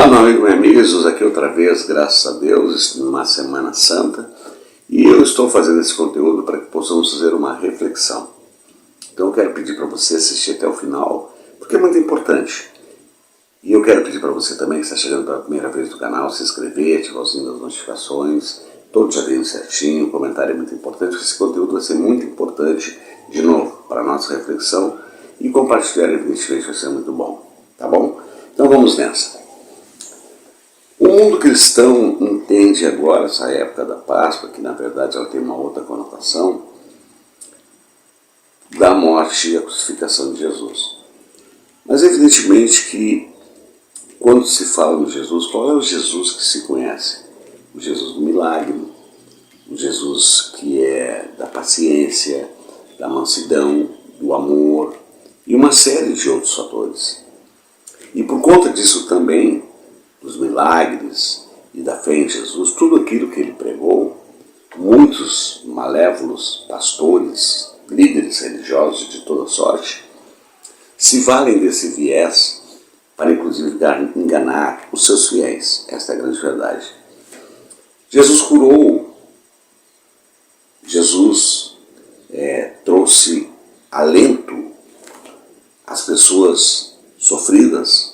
Olá, meu amigo, minha amiga, Jesus aqui outra vez, graças a Deus, numa Semana Santa, e eu estou fazendo esse conteúdo para que possamos fazer uma reflexão. Então eu quero pedir para você assistir até o final, porque é muito importante. E eu quero pedir para você também, que está chegando pela primeira vez no canal, se inscrever, ativar o sininho das notificações, todos já tem certinho, o comentário é muito importante, porque esse conteúdo vai ser muito importante, de novo, para a nossa reflexão, e compartilhar, evidentemente, vai ser muito bom, tá bom? Então vamos nessa. O mundo cristão entende agora essa época da Páscoa, que na verdade ela tem uma outra conotação, da morte e a crucificação de Jesus. Mas evidentemente que quando se fala no Jesus, qual é o Jesus que se conhece? O Jesus do milagre, o Jesus que é da paciência, da mansidão, do amor e uma série de outros fatores. E por conta disso também, dos milagres e da fé em Jesus, tudo aquilo que ele pregou, muitos malévolos, pastores, líderes religiosos de toda sorte, se valem desse viés para inclusive enganar os seus fiéis. Esta é a grande verdade. Jesus curou, Jesus trouxe alento às pessoas sofridas,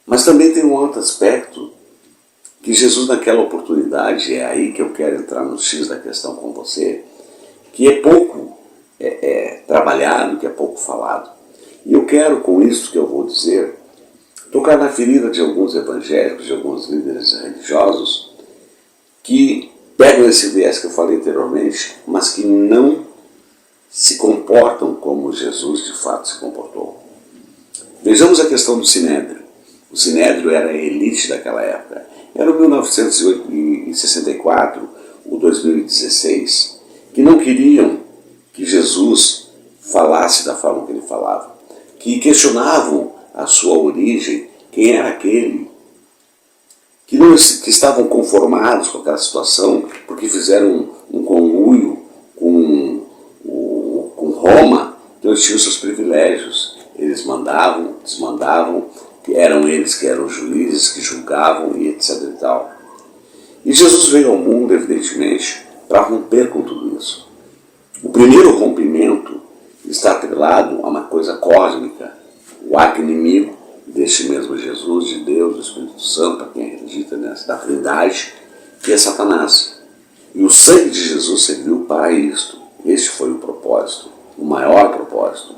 mas também tem um outro aspecto, que Jesus naquela oportunidade, é aí que eu quero entrar no X da questão com você, que é pouco trabalhado, que é pouco falado. E eu quero, com isso que eu vou dizer, tocar na ferida de alguns evangélicos, de alguns líderes religiosos, que pegam esse viés que eu falei anteriormente, mas que não se comportam como Jesus de fato se comportou. Vejamos a questão do Sinédrio. O Sinédrio era a elite daquela época. Era o 1964, o 2016, que não queriam que Jesus falasse da forma que ele falava, que questionavam a sua origem, quem era aquele, que estavam conformados com aquela situação, porque fizeram um conluio com Roma, então eles tinham seus privilégios, eles mandavam, desmandavam, eram eles que eram juízes, que julgavam e etc e tal. E Jesus veio ao mundo, evidentemente, para romper com tudo isso. O primeiro rompimento está atrelado a uma coisa cósmica, o arqui-inimigo deste mesmo Jesus, de Deus, do Espírito Santo, para quem acredita nessa Trindade, que é Satanás. E o sangue de Jesus serviu para isto. Este foi o propósito, o maior propósito.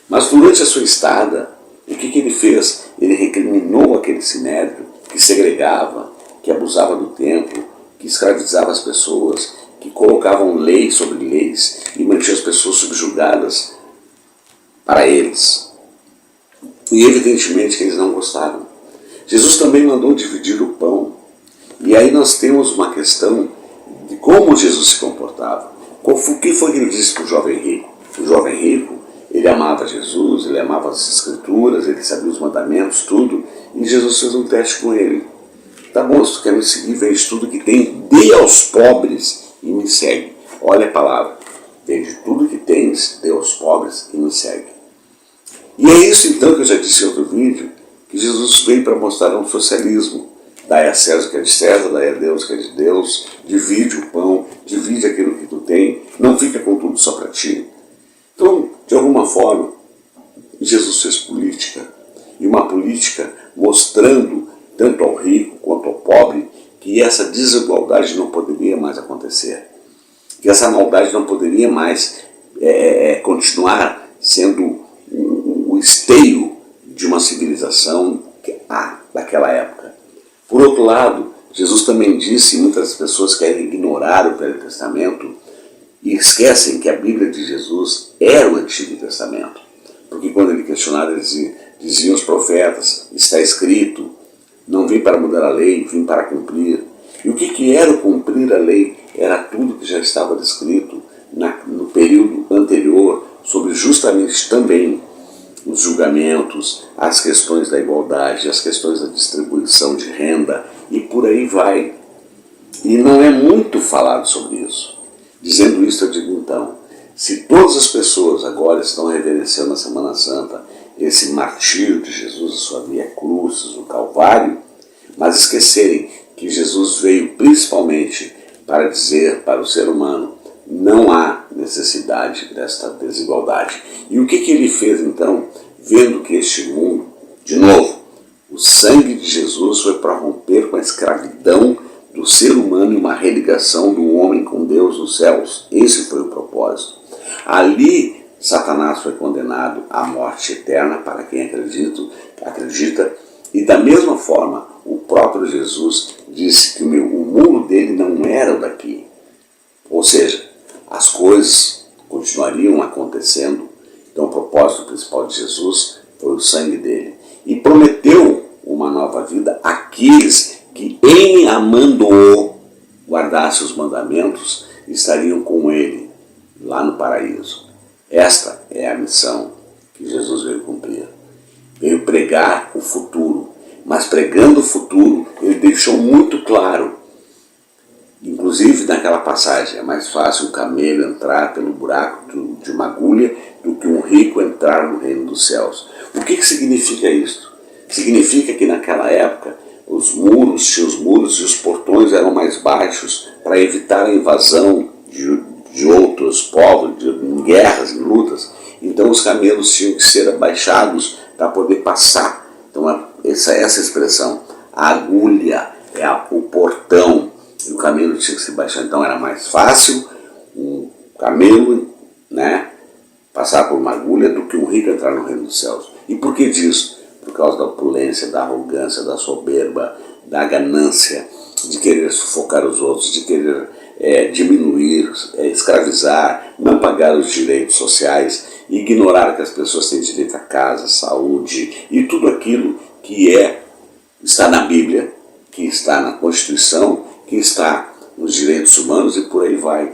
Mas durante a sua estada, o que ele fez? Ele recriminou aquele Sinédrio que segregava, que abusava do templo, que escravizava as pessoas, que colocavam leis sobre leis e mantinha as pessoas subjugadas para eles. E evidentemente que eles não gostaram. Jesus também mandou dividir o pão. E aí nós temos uma questão de como Jesus se comportava. O que foi que ele disse para o jovem rico? O jovem rico, ele amava Jesus, ele amava as Escrituras, ele sabia os mandamentos, tudo. E Jesus fez um teste com ele. Tá bom, se tu quer me seguir, vende tudo que tem, dê aos pobres e me segue. Olha a palavra. Vende tudo que tens, dê aos pobres e me segue. E é isso então que eu já disse em outro vídeo, que Jesus veio para mostrar um socialismo. Dai a César o que é de César, dai a Deus o que é de Deus, divide o pão, divide aquilo que tu tem, não fica com tudo só para ti. Então, de alguma forma, Jesus fez política, e uma política mostrando, tanto ao rico quanto ao pobre, que essa desigualdade não poderia mais acontecer, que essa maldade não poderia mais continuar sendo o esteio de uma civilização daquela época. Por outro lado, Jesus também disse, e muitas pessoas querem ignorar o Velho Testamento, e esquecem que a Bíblia de Jesus era o Antigo Testamento. Porque quando ele questionava, diziam os profetas, está escrito, não vim para mudar a lei, vim para cumprir. E o que era o cumprir a lei? Era tudo que já estava descrito no período anterior, sobre justamente também os julgamentos, as questões da igualdade, as questões da distribuição de renda, e por aí vai. E não é muito falado sobre isso. Dizendo isso, eu digo então, se todas as pessoas agora estão reverenciando na Semana Santa esse martírio de Jesus, a sua via cruz, o Calvário, mas esquecerem que Jesus veio principalmente para dizer para o ser humano: não há necessidade desta desigualdade. E o que ele fez então, vendo que este mundo, de novo, o sangue de Jesus foi para romper com a escravidão do ser humano e uma religação do homem com Deus nos céus. Esse foi o propósito. Ali, Satanás foi condenado à morte eterna para quem acredita, e da mesma forma, o próprio Jesus disse que o mundo dele não era o daqui. Ou seja, as coisas continuariam acontecendo. Então o propósito principal de Jesus foi o sangue dele. E prometeu uma nova vida àqueles que, em amando-o, guardassem os mandamentos, estariam com ele lá no paraíso. Esta é a missão que Jesus veio cumprir. Veio pregar o futuro, mas pregando o futuro, ele deixou muito claro, inclusive naquela passagem: é mais fácil um camelo entrar pelo buraco de uma agulha do que um rico entrar no reino dos céus. O que significa isso? Significa que naquela época os muros e os portões eram mais baixos para evitar a invasão de outros povos, em guerras, em lutas. Então os camelos tinham que ser abaixados para poder passar. Então essa expressão, a agulha é o portão, e o camelo tinha que se baixar. Então era mais fácil um camelo, passar por uma agulha do que um rico entrar no reino dos céus. E por que disso? Por causa da opulência, da arrogância, da soberba, da ganância, de querer sufocar os outros, de querer diminuir, escravizar, não pagar os direitos sociais, ignorar que as pessoas têm direito a casa, saúde e tudo aquilo que está na Bíblia, que está na Constituição, que está nos direitos humanos e por aí vai.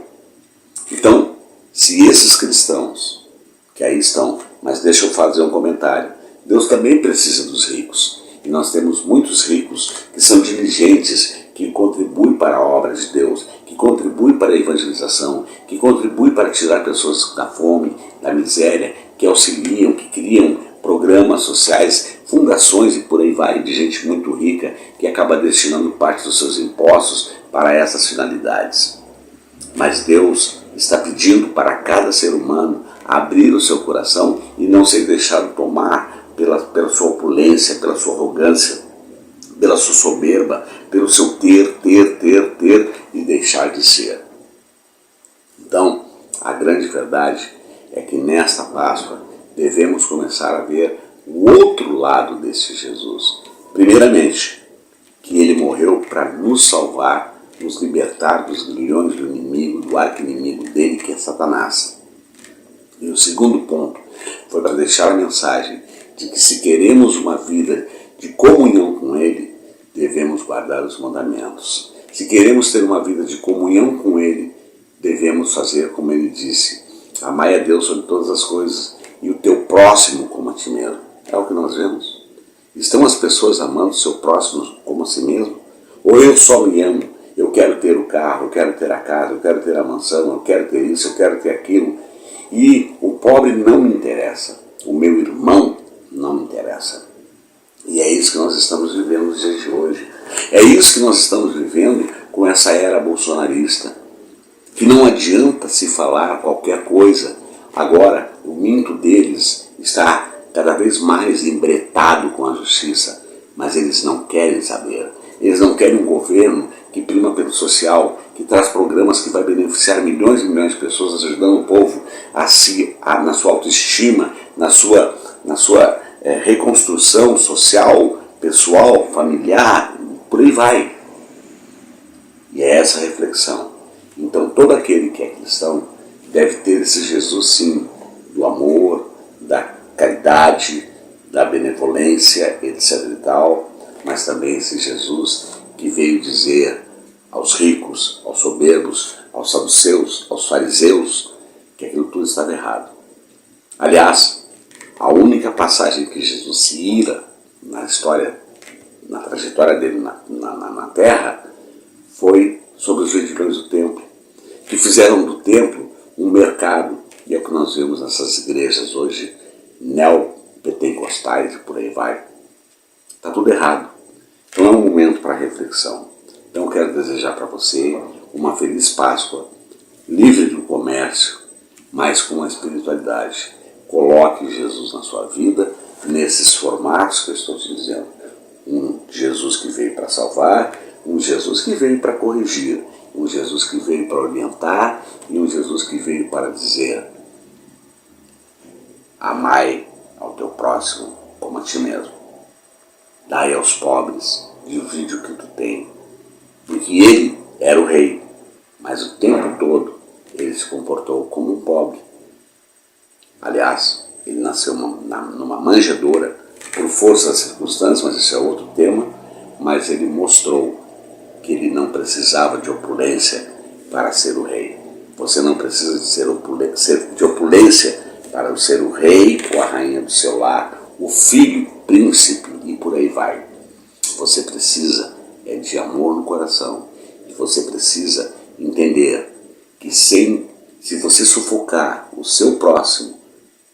Então, se esses cristãos, que aí estão, mas deixa eu fazer um comentário, Deus também precisa dos ricos. E nós temos muitos ricos que são diligentes, que contribuem para a obra de Deus, que contribuem para a evangelização, que contribuem para tirar pessoas da fome, da miséria, que auxiliam, que criam programas sociais, fundações e por aí vai, de gente muito rica que acaba destinando parte dos seus impostos para essas finalidades. Mas Deus está pedindo para cada ser humano abrir o seu coração e não ser deixado tomar pela sua opulência, pela sua arrogância, pela sua soberba, pelo seu ter e deixar de ser. Então, a grande verdade é que nesta Páscoa devemos começar a ver o outro lado desse Jesus. Primeiramente, que ele morreu para nos salvar, nos libertar dos grilhões do inimigo, do arqui-inimigo dele, que é Satanás. E o segundo ponto foi para deixar a mensagem de que, se queremos uma vida de comunhão com ele, devemos guardar os mandamentos. Se queremos ter uma vida de comunhão com ele, devemos fazer como ele disse: amai a Deus sobre todas as coisas e o teu próximo como a ti mesmo. É o que nós vemos. Estão as pessoas amando o seu próximo como a si mesmo? Ou eu só me amo? Eu quero ter o carro, eu quero ter a casa, eu quero ter a mansão, eu quero ter isso, eu quero ter aquilo. E o pobre não me interessa. O meu irmão não me interessa. E é isso que nós estamos vivendo nos dias de hoje. É isso que nós estamos vivendo com essa era bolsonarista. Que não adianta se falar qualquer coisa. Agora, o minto deles está cada vez mais embretado com a justiça. Mas eles não querem saber. Eles não querem um governo que prima pelo social, que traz programas que vai beneficiar milhões e milhões de pessoas, ajudando o povo na sua autoestima, na sua reconstrução social, pessoal, familiar, por aí vai. E é essa a reflexão. Então todo aquele que é cristão deve ter esse Jesus, sim, do amor, da caridade, da benevolência, etc. e tal, mas também esse Jesus que veio dizer aos ricos, aos soberbos, aos saduceus, aos fariseus, que aquilo tudo estava errado. Aliás, a única passagem que Jesus se ira na história, na trajetória dele na terra, foi sobre os vendilhões do templo, que fizeram do templo um mercado. E é o que nós vemos nessas igrejas hoje, neopentecostais e por aí vai. Está tudo errado. Então é um momento para reflexão. Então eu quero desejar para você uma feliz Páscoa, livre do comércio, mas com a espiritualidade. Coloque Jesus na sua vida, nesses formatos que eu estou te dizendo. Um Jesus que veio para salvar, um Jesus que veio para corrigir, um Jesus que veio para orientar e um Jesus que veio para dizer: amai ao teu próximo como a ti mesmo. Dai aos pobres, divide o que tu tem. Porque ele era o rei, mas o tempo todo ele se comportou como um pobre. Aliás, ele nasceu numa manjedoura por força das circunstâncias, mas esse é outro tema, mas ele mostrou que ele não precisava de opulência para ser o rei. Você não precisa de opulência para ser o rei ou a rainha do seu lar, o filho, príncipe e por aí vai. Você precisa de amor no coração. E você precisa entender que se você sufocar o seu próximo,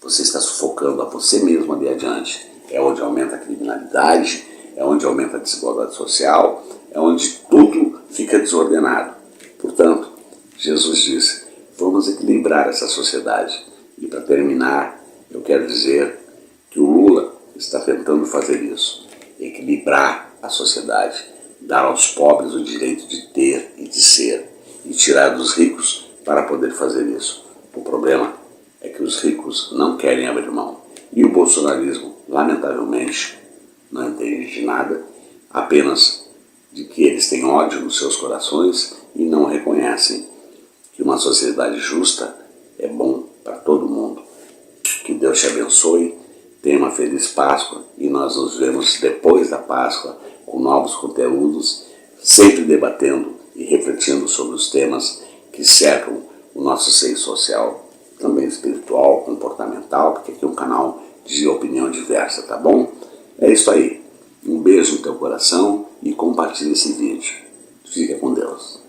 você está sufocando a você mesmo ali adiante. É onde aumenta a criminalidade, é onde aumenta a desigualdade social, é onde tudo fica desordenado. Portanto, Jesus disse: vamos equilibrar essa sociedade. E para terminar, eu quero dizer que o Lula está tentando fazer isso, equilibrar a sociedade, dar aos pobres o direito de ter e de ser, e tirar dos ricos para poder fazer isso. O problema é que os ricos não querem abrir mão. E o bolsonarismo, lamentavelmente, não entende de nada, apenas de que eles têm ódio nos seus corações e não reconhecem que uma sociedade justa é bom para todo mundo. Que Deus te abençoe, tenha uma feliz Páscoa e nós nos vemos depois da Páscoa com novos conteúdos, sempre debatendo e refletindo sobre os temas que cercam o nosso seio social, também espiritual, comportamental, porque aqui é um canal de opinião diversa, tá bom? É isso aí. Um beijo no teu coração e compartilhe esse vídeo. Fica com Deus.